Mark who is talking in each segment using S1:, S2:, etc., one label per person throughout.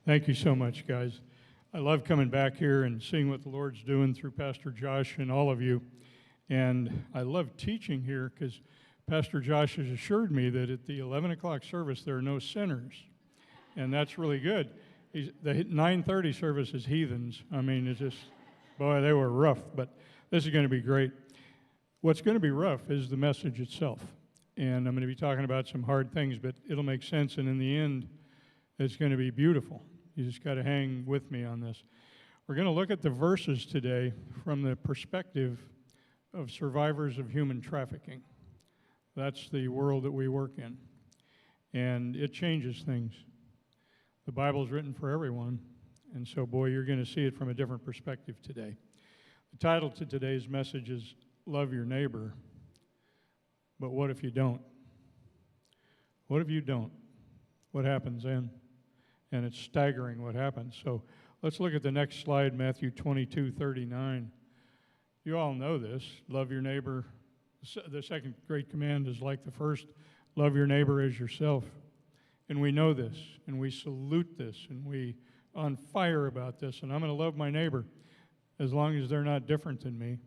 S1: Thank you so much, guys. I love coming back here and seeing what the Lord's doing through Pastor Josh and all of you. And I love teaching here because Pastor Josh has assured me that at the 11 o'clock service there are no sinners. And that's really good. The 9:30 service is heathens. I mean, it's just, boy, they were rough. But this is going to be great. What's going to be rough is the message itself. And I'm going to be talking about some hard things, but it'll make sense. And in the end, it's going to be beautiful. You just got to hang with me on this. We're going to look at the verses today from the perspective of survivors of human trafficking. That's the world that we work in. And it changes things. The Bible's written for everyone. And so, boy, you're going to see it from a different perspective today. The title to today's message is Love Your Neighbor. But what if you don't? What if you don't? What happens then? And it's staggering what happens. So let's look at the next slide, Matthew 22:39. You all know this. Love your neighbor. The second great command is like the first. Love your neighbor as yourself. And we know this, and we salute this, and we on fire about this. And I'm going to love my neighbor as long as they're not different than me,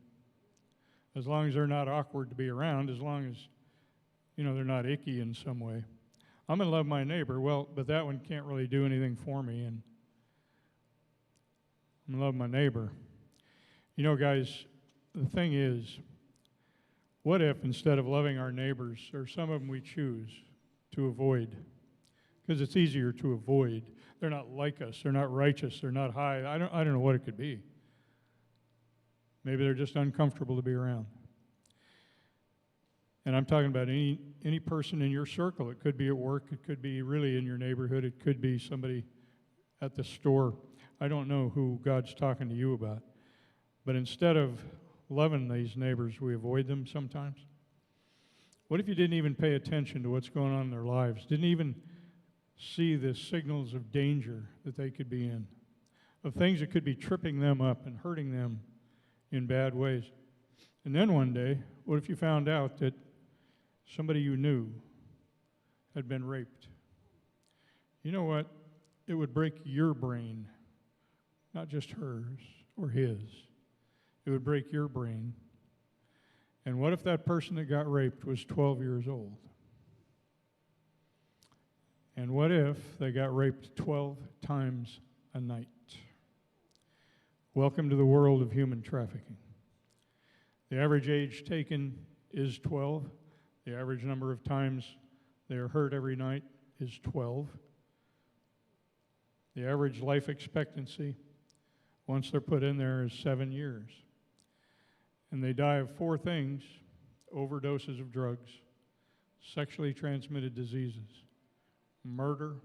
S1: as long as they're not awkward to be around, as long as, they're not icky in some way. I'm going to love my neighbor. Well, but that one can't really do anything for me, and I'm going to love my neighbor. Guys, the thing is, what if instead of loving our neighbors, or some of them we choose to avoid, because it's easier to avoid. They're not like us. They're not righteous. They're not high. I don't know what it could be. Maybe they're just uncomfortable to be around. And I'm talking about any person in your circle. It could be at work. It could be really in your neighborhood. It could be somebody at the store. I don't know who God's talking to you about. But instead of loving these neighbors, we avoid them sometimes. What if you didn't even pay attention to what's going on in their lives? Didn't even see the signals of danger that they could be in, of things that could be tripping them up and hurting them in bad ways. And then one day, what if you found out that somebody you knew had been raped? You know what? It would break your brain, not just hers or his. It would break your brain. And what if that person that got raped was 12 years old? And what if they got raped 12 times a night? Welcome to the world of human trafficking. The average age taken is 12. The average number of times they are hurt every night is 12. The average life expectancy, once they're put in there, is 7 years. And they die of 4 things: overdoses of drugs, sexually transmitted diseases, murder,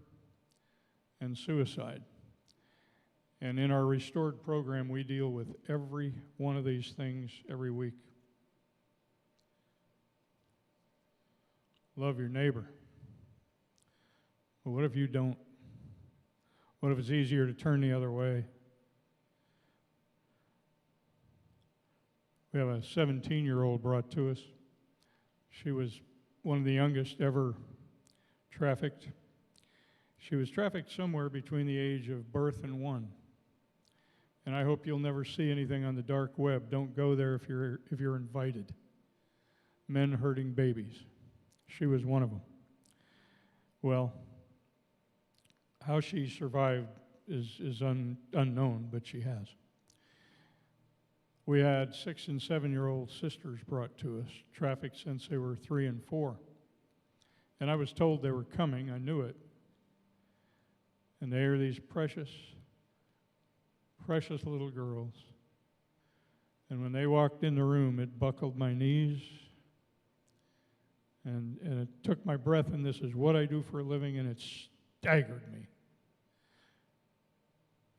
S1: and suicide. And in our Restored program, we deal with every one of these things every week. Love your neighbor. But what if you don't? What if it's easier to turn the other way? We have a 17-year-old brought to us. She was one of the youngest ever trafficked. She was trafficked somewhere between the age of birth and 1. And I hope you'll never see anything on the dark web. Don't go there if you're invited. Men hurting babies. She was one of them. Well, how she survived is unknown, but she has. We had 6 and 7-year-old sisters brought to us, trafficked since they were 3 and 4. And I was told they were coming. I knew it. And they are these precious little girls. And when they walked in the room, it buckled my knees, and it took my breath, and this is what I do for a living, and it staggered me.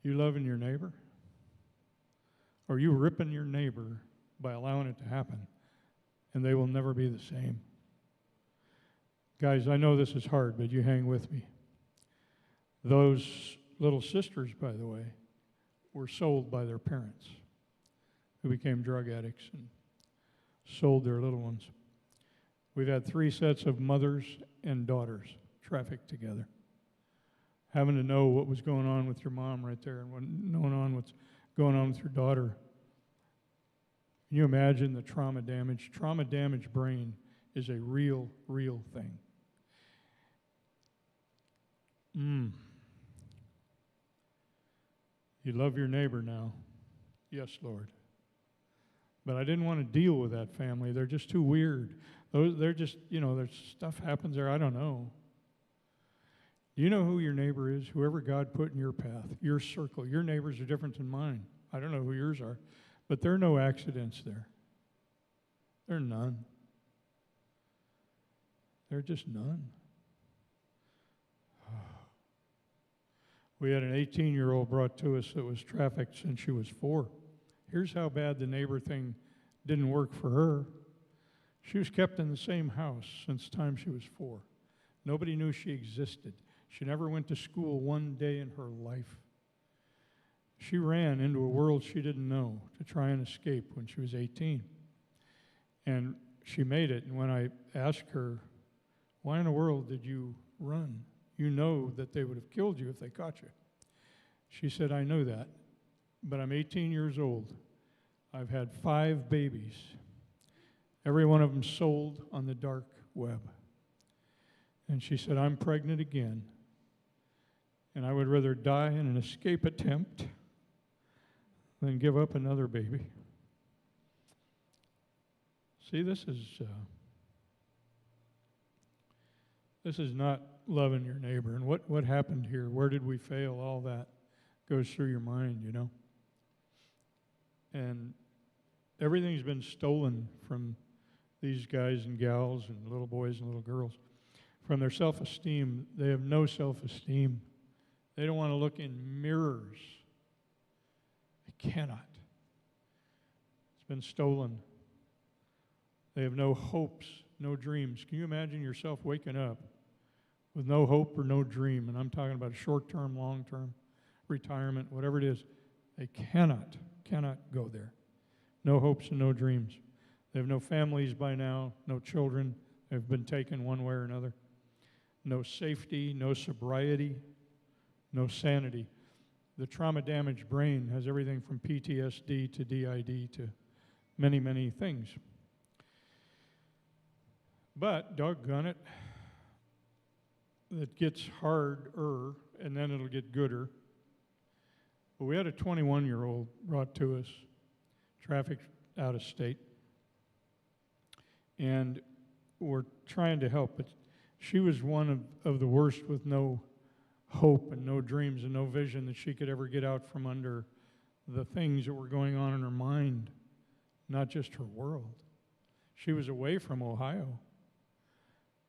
S1: You loving your neighbor? Or are you ripping your neighbor by allowing it to happen? And they will never be the same. Guys, I know this is hard, but you hang with me. Those little sisters, by the way, were sold by their parents, who became drug addicts and sold their little ones. We've had 3 sets of mothers and daughters trafficked together. having to know what was going on with your mom right there and what's going on with your daughter. Can you imagine the trauma damage? Trauma-damaged brain is a real, real thing. You love your neighbor now. Yes, Lord. But I didn't want to deal with that family. They're just too weird. They're just, there's stuff happens there, I don't know. Do you know who your neighbor is? Whoever God put in your path, your circle. Your neighbors are different than mine. I don't know who yours are. But there are no accidents there. There are none. There are just none. We had an 18-year-old brought to us that was trafficked since she was 4. Here's how bad the neighbor thing didn't work for her. She was kept in the same house since the time she was 4. Nobody knew she existed. She never went to school one day in her life. She ran into a world she didn't know to try and escape when she was 18. And she made it. And when I asked her, why in the world did you run? You know that they would have killed you if they caught you. She said, I know that, but I'm 18 years old. I've had 5 babies. Every one of them sold on the dark web. And she said, I'm pregnant again, and I would rather die in an escape attempt than give up another baby. See, this is not loving your neighbor. And what happened here? Where did we fail? All that goes through your mind, And everything's been stolen from these guys and gals and little boys and little girls. From their self-esteem, they have no self-esteem. They don't want to look in mirrors. They cannot. It's been stolen. They have no hopes, no dreams. Can you imagine yourself waking up with no hope or no dream? And I'm talking about a short-term, long-term, retirement, whatever it is. They cannot go there. No hopes and no dreams. They have no families by now, no children. They've been taken one way or another. No safety, no sobriety, no sanity. The trauma-damaged brain has everything from PTSD to DID to many, many things. But, doggone it, it gets harder, and then it'll get gooder. But we had a 21-year-old brought to us, trafficked out of state, and we're trying to help, but she was one of the worst with no hope and no dreams and no vision that she could ever get out from under the things that were going on in her mind, not just her world. She was away from Ohio,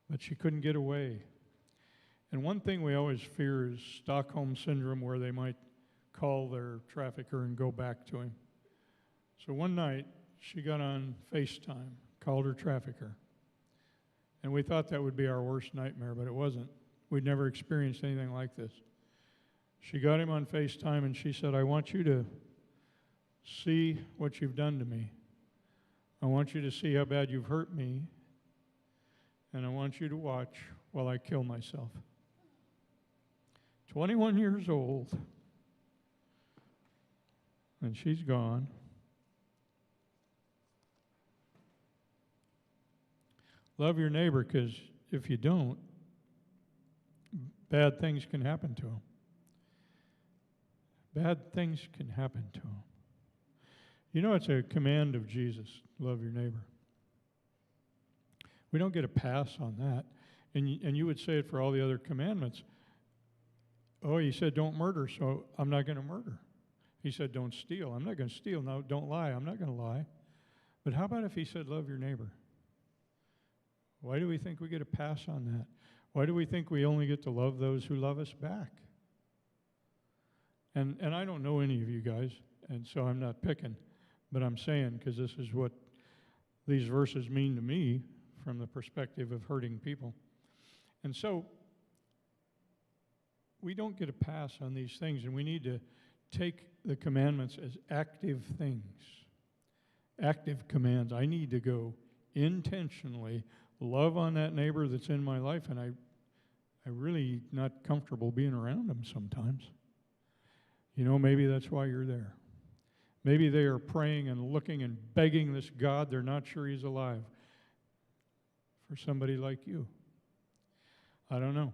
S1: but she couldn't get away. And one thing we always fear is Stockholm Syndrome, where they might call their trafficker and go back to him. So one night, she got on FaceTime, called her trafficker. And we thought that would be our worst nightmare, but it wasn't. We'd never experienced anything like this. She got him on FaceTime and she said, I want you to see what you've done to me. I want you to see how bad you've hurt me. And I want you to watch while I kill myself. 21 years old. And she's gone. Love your neighbor, because if you don't, bad things can happen to them. Bad things can happen to them. It's a command of Jesus, love your neighbor. We don't get a pass on that. And you would say it for all the other commandments. Oh, he said don't murder, so I'm not going to murder. He said don't steal. I'm not going to steal. No, don't lie. I'm not going to lie. But how about if he said love your neighbor? Why do we think we get a pass on that? Why do we think we only get to love those who love us back? And I don't know any of you guys, and so I'm not picking, but I'm saying, because this is what these verses mean to me from the perspective of hurting people. And so we don't get a pass on these things, and we need to take the commandments as active things, active commands. I need to go intentionally love on that neighbor that's in my life, and I I'm really not comfortable being around them sometimes. You know, maybe that's why you're there. Maybe they are praying and looking and begging this God. They're not sure he's alive. For somebody like you. I don't know.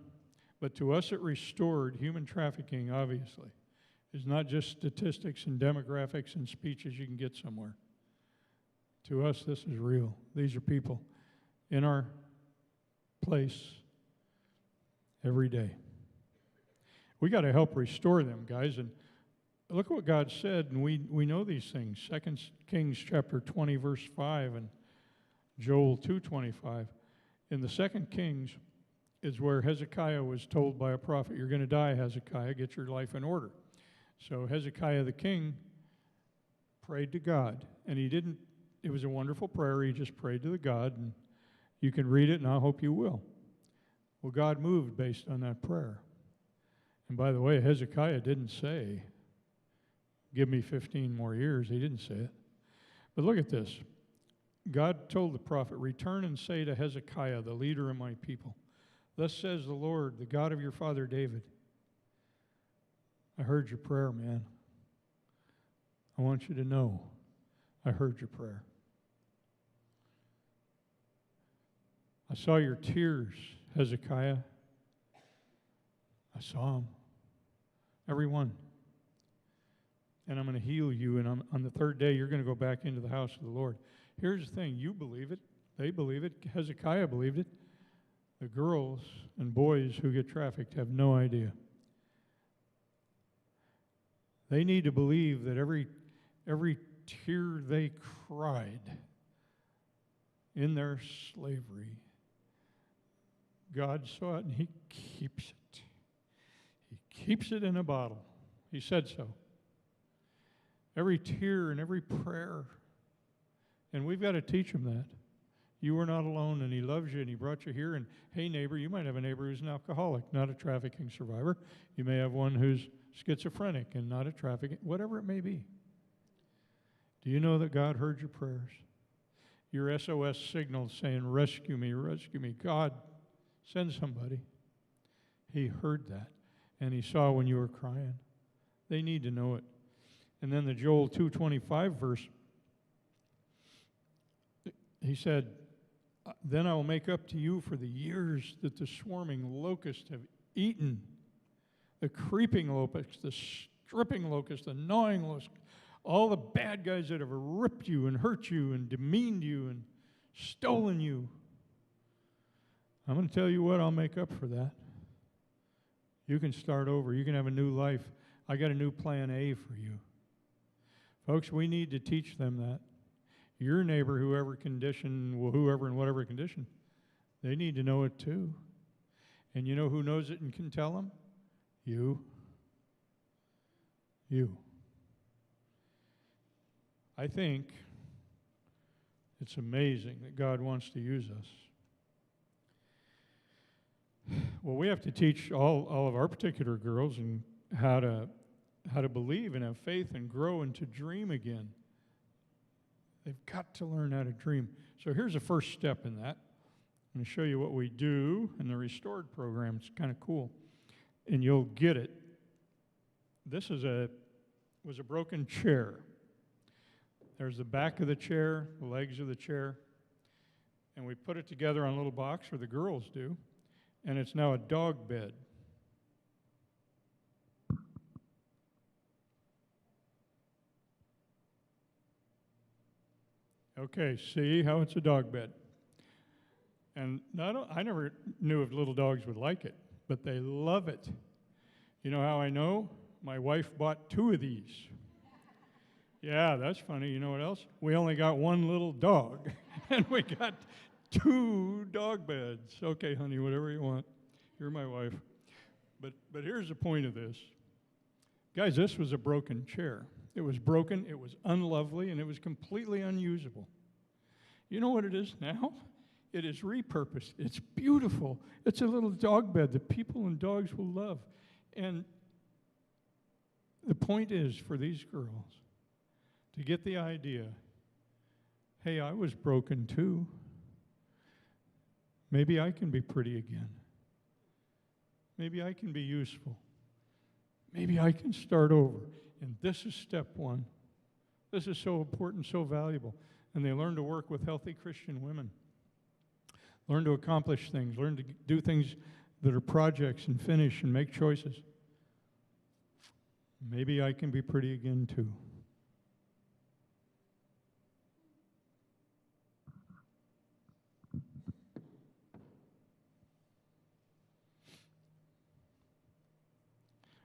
S1: But to us at Restored, human trafficking, obviously, is not just statistics and demographics and speeches you can get somewhere. To us, this is real. These are people in our place every day. We got to help restore them, guys. And look what God said, and we know these things. 2 Kings chapter 20, verse 5, and Joel 2:25. In the 2 Kings is where Hezekiah was told by a prophet, you're going to die, Hezekiah, get your life in order. So Hezekiah the king prayed to God, and it was a wonderful prayer. He just prayed to the God, and you can read it, and I hope you will. Well, God moved based on that prayer. And by the way, Hezekiah didn't say, give me 15 more years. He didn't say it. But look at this. God told the prophet, return and say to Hezekiah, the leader of my people, thus says the Lord, the God of your father David, I heard your prayer, man. I want you to know I heard your prayer. I saw your tears, Hezekiah. I saw them. Every one. And I'm going to heal you, and on the third day, you're going to go back into the house of the Lord. Here's the thing. You believe it. They believe it. Hezekiah believed it. The girls and boys who get trafficked have no idea. They need to believe that every tear they cried in their slavery, God saw it and he keeps it. He keeps it in a bottle. He said so. Every tear and every prayer. And we've got to teach them that. You are not alone, and he loves you, and he brought you here. And hey, neighbor, you might have a neighbor who's an alcoholic, not a trafficking survivor. You may have one who's schizophrenic and not a trafficking, whatever it may be. Do you know that God heard your prayers? Your SOS signal saying, rescue me, rescue me. God, send somebody. He heard that, and he saw when you were crying. They need to know it. And then the Joel 2:25 verse, he said, then I will make up to you for the years that the swarming locusts have eaten, the creeping locust, the stripping locust, the gnawing locust, all the bad guys that have ripped you and hurt you and demeaned you and stolen you. I'm going to tell you what, I'll make up for that. You can start over. You can have a new life. I got a new plan A for you. Folks, we need to teach them that. Your neighbor, whoever in whatever condition, they need to know it too. And you know who knows it and can tell them? You. You. I think it's amazing that God wants to use us. Well, we have to teach all of our particular girls and how to believe and have faith and grow and to dream again. They've got to learn how to dream. So here's the first step in that. I'm going to show you what we do in the Restored program. It's kind of cool, and you'll get it. This was a broken chair. There's the back of the chair, the legs of the chair, and we put it together on a little box, or the girls do, and it's now a dog bed. Okay, see how it's a dog bed. And I never knew if little dogs would like it, but they love it. You know how I know? My wife bought 2 of these. Yeah, that's funny. You know what else? We only got 1 little dog, and we got 2 dog beds. Okay, honey, whatever you want. You're my wife. But here's the point of this. Guys, this was a broken chair. It was broken, it was unlovely, and it was completely unusable. You know what it is now? It is repurposed. It's beautiful. It's a little dog bed that people and dogs will love. And the point is for these girls to get the idea, hey, I was broken too. Maybe I can be pretty again. Maybe I can be useful. Maybe I can start over. And this is step one. This is so important, so valuable. And they learn to work with healthy Christian women. Learn to accomplish things. Learn to do things that are projects and finish and make choices. Maybe I can be pretty again too.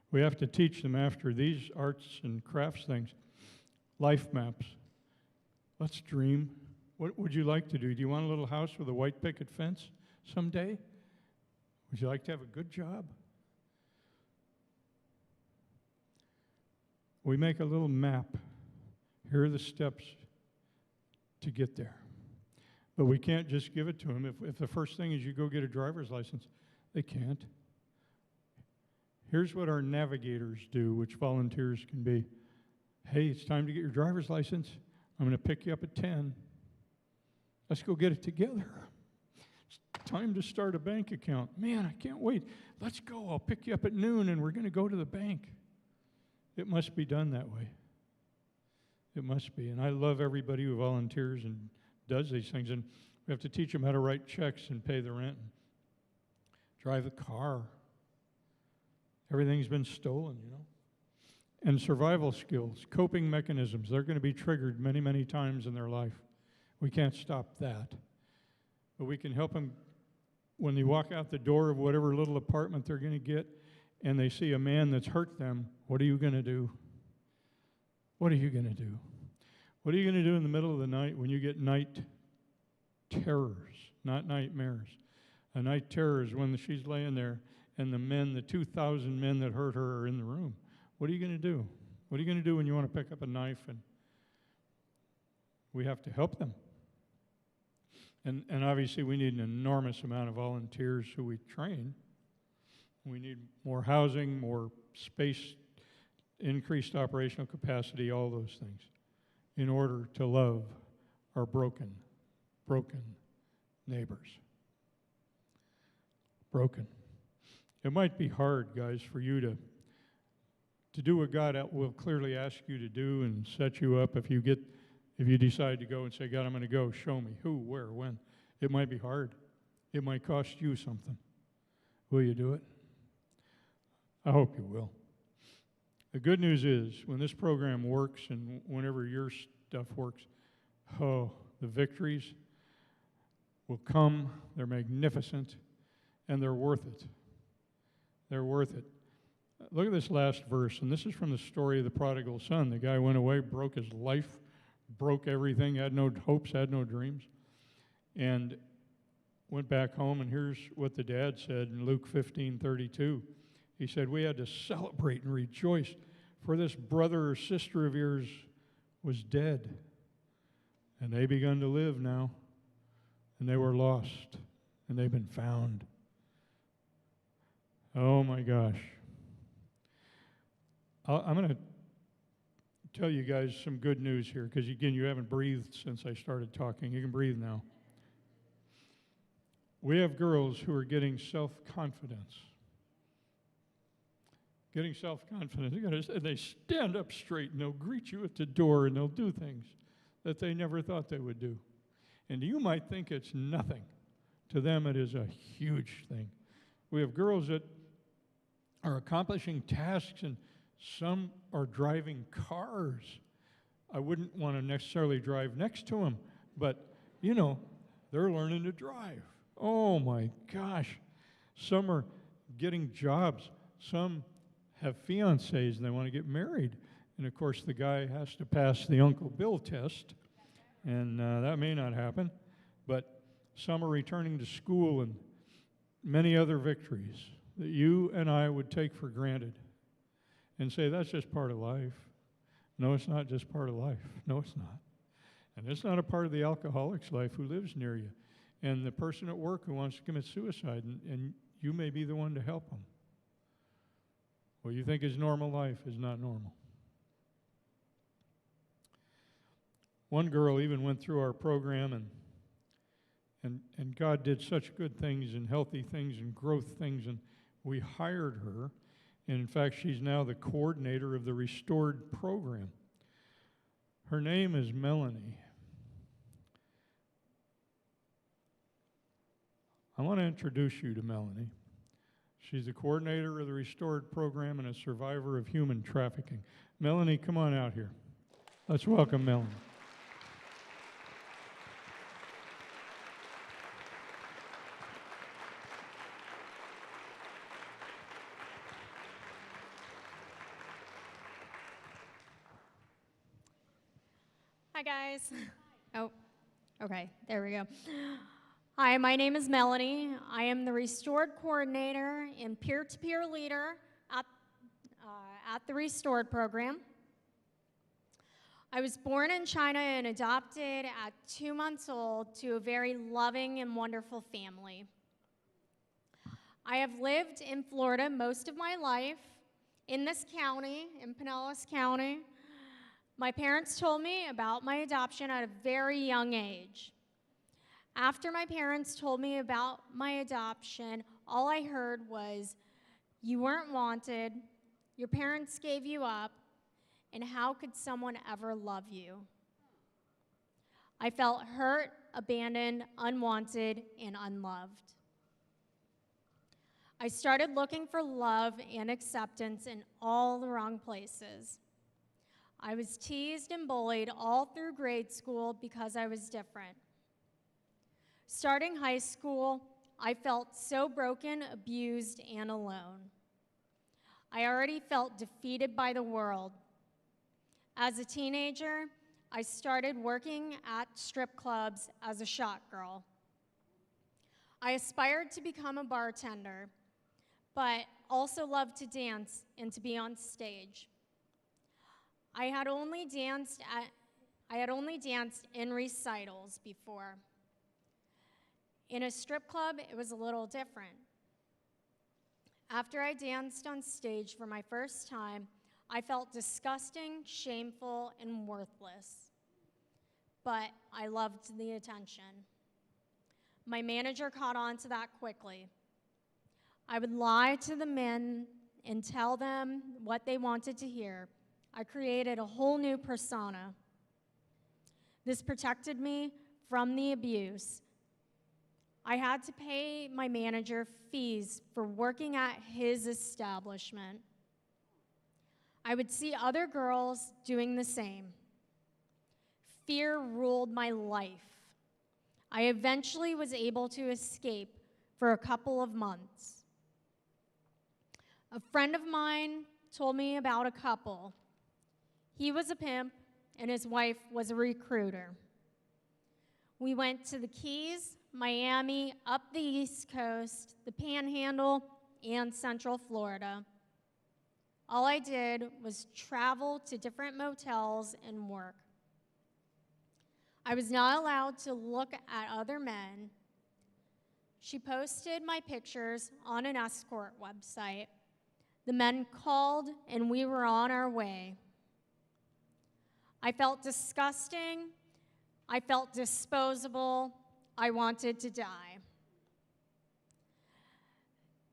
S1: We have to teach them after these arts and crafts things, life maps. Let's dream. What would you like to do? Do you want a little house with a white picket fence someday? Would you like to have a good job? We make a little map. Here are the steps to get there. But we can't just give it to them. If the first thing is you go get a driver's license, they can't. Here's what our navigators do, which volunteers can be. Hey, it's time to get your driver's license. I'm going to pick you up at 10. Let's go get it together. It's time to start a bank account. Man, I can't wait. Let's go. I'll pick you up at noon, and we're going to go to the bank. It must be done that way. It must be. And I love everybody who volunteers and does these things. And we have to teach them how to write checks and pay the rent and drive a car. Everything's been stolen, you know. And survival skills, coping mechanisms, they're going to be triggered many, many times in their life. We can't stop that. But we can help them when they walk out the door of whatever little apartment they're going to get and they see a man that's hurt them. What are you going to do? What are you going to do? What are you going to do in the middle of the night when you get night terrors, not nightmares? A night terror is when she's laying there and the 2,000 men that hurt her are in the room. What are you going to do? What are you going to do when you want to pick up a knife? And we have to help them. And obviously we need an enormous amount of volunteers who we train. We need more housing, more space, increased operational capacity, all those things, in order to love our broken neighbors. Broken. It might be hard, guys, for you to do what God will clearly ask you to do and set you up. If you decide to go and say, God, I'm going to go, show me who, where, when. It might be hard. It might cost you something. Will you do it? I hope you will. The good news is, when this program works and whenever your stuff works, the victories will come. They're magnificent, and they're worth it. They're worth it. Look at this last verse, and this is from the story of the prodigal son. The guy went away, broke his life, broke everything, had no hopes, had no dreams, and went back home, and here's what the dad said in Luke 15:32. He said, we had to celebrate and rejoice, for this brother or sister of yours was dead, and they begun to live now, and they were lost, and they've been found. Oh my gosh. I'm going to tell you guys some good news here, because again, you haven't breathed since I started talking. You can breathe now. We have girls who are getting self-confidence. Getting self-confidence. And they stand up straight, and they'll greet you at the door, and they'll do things that they never thought they would do. And you might think it's nothing. To them, it is a huge thing. We have girls that are accomplishing tasks, and some are driving cars. I wouldn't want to necessarily drive next to them, but, you know, they're learning to drive. Oh, my gosh. Some are getting jobs. Some have fiancés, and they want to get married. And, of course, the guy has to pass the Uncle Bill test, and that may not happen. But some are returning to school, and many other victories that you and I would take for granted and say, that's just part of life. No, it's not just part of life. No, it's not. And it's not a part of the alcoholic's life who lives near you, and the person at work who wants to commit suicide, and you may be the one to help them. What you think is normal life is not normal. One girl even went through our program, and God did such good things and healthy things and growth things, and we hired her, and in fact, she's now the coordinator of the Restored program. Her name is Melanie. I want to introduce you to Melanie. She's the coordinator of the Restored program and a survivor of human trafficking. Melanie, come on out here. Let's welcome Melanie.
S2: Hi, guys. Oh, okay, there we go. Hi, my name is Melanie. I am the Restored Coordinator and peer-to-peer leader at the Restored program. I was born in China and adopted at 2 months old to a very loving and wonderful family. I have lived in Florida most of my life, in this county, in Pinellas County. My parents told me about my adoption at a very young age. After my parents told me about my adoption, all I heard was, "You weren't wanted, your parents gave you up, and how could someone ever love you?" I felt hurt, abandoned, unwanted, and unloved. I started looking for love and acceptance in all the wrong places. I was teased and bullied all through grade school because I was different. Starting high school, I felt so broken, abused, and alone. I already felt defeated by the world. As a teenager, I started working at strip clubs as a shot girl. I aspired to become a bartender, but also loved to dance and to be on stage. I had only danced in recitals before. In a strip club, it was a little different. After I danced on stage for my first time, I felt disgusting, shameful, and worthless. But I loved the attention. My manager caught on to that quickly. I would lie to the men and tell them what they wanted to hear. I created a whole new persona. This protected me from the abuse. I had to pay my manager fees for working at his establishment. I would see other girls doing the same. Fear ruled my life. I eventually was able to escape for a couple of months. A friend of mine told me about a couple. He was a pimp, and his wife was a recruiter. We went to the Keys, Miami, up the East Coast, the Panhandle, and Central Florida. All I did was travel to different motels and work. I was not allowed to look at other men. She posted my pictures on an escort website. The men called, and we were on our way. I felt disgusting. I felt disposable. I wanted to die.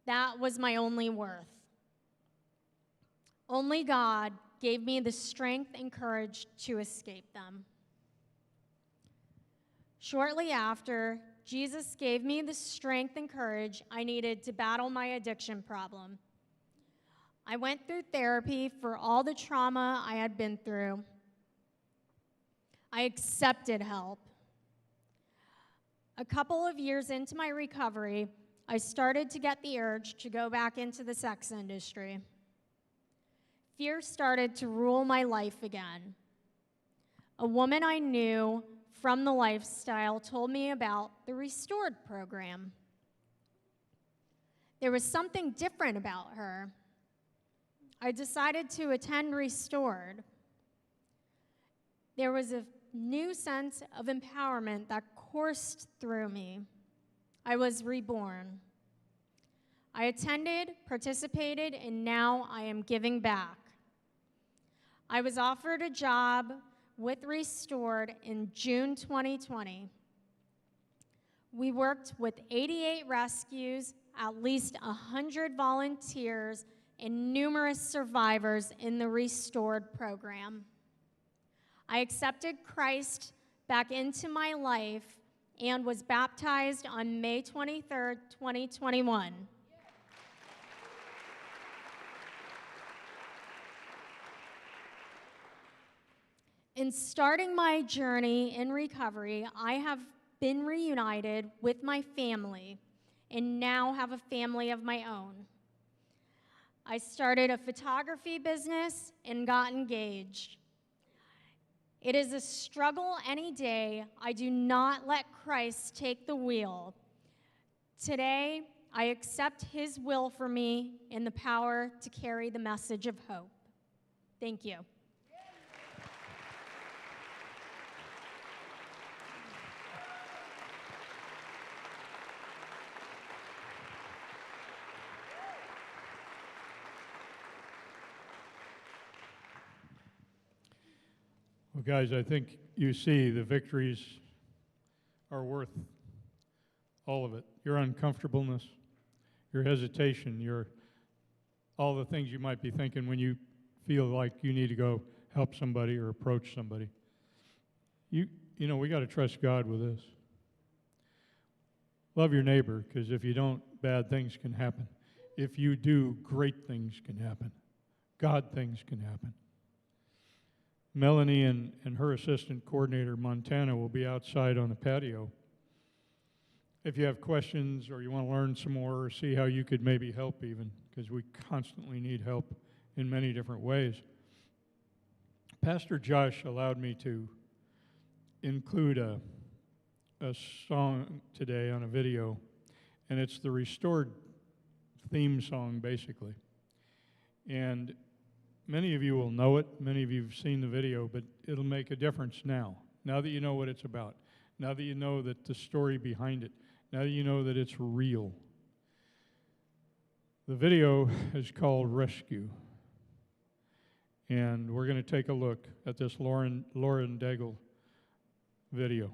S2: That was my only worth. Only God gave me the strength and courage to escape them. Shortly after, Jesus gave me the strength and courage I needed to battle my addiction problem. I went through therapy for all the trauma I had been through. I accepted help. A couple of years into my recovery, I started to get the urge to go back into the sex industry. Fear started to rule my life again. A woman I knew from the lifestyle told me about the Restored program. There was something different about her. I decided to attend Restored. There was a new sense of empowerment that coursed through me. I was reborn. I attended, participated, and now I am giving back. I was offered a job with Restored in June 2020. We worked with 88 rescues, at least 100 volunteers and numerous survivors in the Restored program. I accepted Christ back into my life and was baptized on May 23rd, 2021. In starting my journey in recovery, I have been reunited with my family and now have a family of my own. I started a photography business and got engaged. It is a struggle any day. I do not let Christ take the wheel. Today, I accept his will for me and the power to carry the message of hope. Thank you.
S1: Well, guys, I think you see the victories are worth all of it. Your uncomfortableness, your hesitation, all the things you might be thinking when you feel like you need to go help somebody or approach somebody. You know, we got to trust God with this. Love your neighbor, because if you don't, bad things can happen. If you do, great things can happen. God things can happen. Melanie and her assistant coordinator, Montana, will be outside on the patio. If you have questions or you want to learn some more or see how you could maybe help even, because we constantly need help in many different ways. Pastor Josh allowed me to include a song today on a video, and it's the Restored theme song, basically. And many of you will know it, many of you have seen the video, but it'll make a difference now that you know what it's about, now that you know that the story behind it, now that you know that it's real. The video is called Rescue, and we're going to take a look at this Lauren Daigle video.